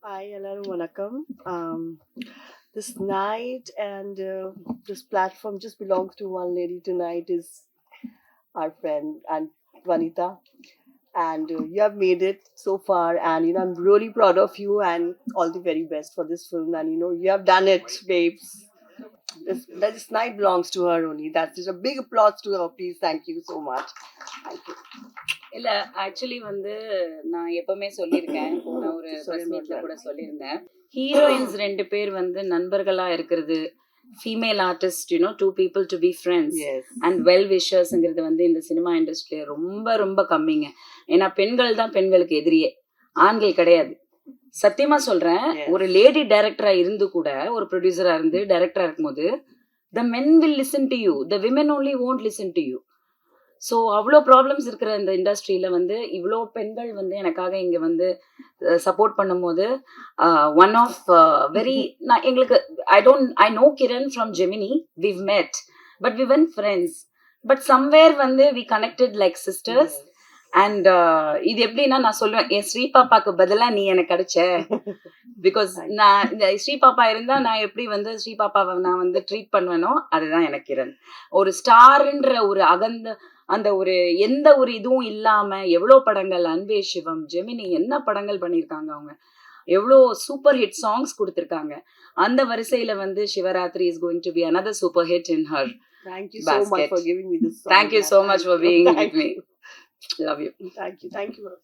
Hi, எல்லாரும் வணக்கம். This night and this platform just belongs to one lady tonight is our friend and Vanita. And you have made it so far, and I'm really proud of you and all the very best for this film. And you have done it, babes. This night belongs to her only. That's just a big applause to her. Please, thank you so much. Thank you. இல்ல actually நான் எப்பவுமே சொல்லியிருக்கேன், போன ஒரு press மீட்ல கூட சொல்லியிருந்தேன், heroines 2 பேர் நண்பர்களா இருக்கிறது, female artist 2 people to be friends and well விஷர்ஸ்ங்கிறது இந்த சினிமா இண்டஸ்ட்ரியில ரொம்ப ரொம்ப கம்மிங்க. ஏன்னா பெண்கள் தான் பெண்களுக்கு எதிரியே, ஆண்கள் கிடையாது. சத்தியமா சொல்றேன், ஒரு லேடி டைரக்டரா இருந்து கூட, ஒரு ப்ரொடியூசரா இருந்து டைரக்டரா இருக்கும்போது, the men will listen to you, the women only won't listen to you. So அவ்வளோ ப்ராப்ளம்ஸ் இருக்கிற இந்த இண்டஸ்ட்ரியில் இவ்வளோ பெண்கள் எனக்காக இங்கே சப்போர்ட் பண்ணும்போது ஒன் ஆஃப் வெரி நான் எங்களுக்கு I know Kiran from Gemini, we've met but we வென் friends, but somewhere we connected like sisters. And இது எப்படின்னா நான் சொல்லுவேன், என் ஸ்ரீ பாப்பாக்கு பதிலாக நீ எனக்கு கிடைச்ச. பிகாஸ் நான் இந்த ஸ்ரீ பாப்பா இருந்தா நான் எப்படி ஸ்ரீ பாப்பாவை நான் ட்ரீட் பண்ணுவேனோ அதுதான் எனக்கு கிரண். ஒரு ஸ்டார்ன்ற ஒரு அந்த ஒரு எந்த ஒரு இதுவும் இல்லாம எவ்வளோ படங்கள், அன்பே சிவம், ஜெமினி என்ன படங்கள் பண்ணியிருக்காங்க அவங்க, எவ்வளோ சூப்பர் ஹிட் சாங்ஸ் கொடுத்துருக்காங்க. அந்த வரிசையில Shivaratri is going to be another super hit in her. Thank you so much for giving me this song. Thank you so much for being with me. Love you. Thank you.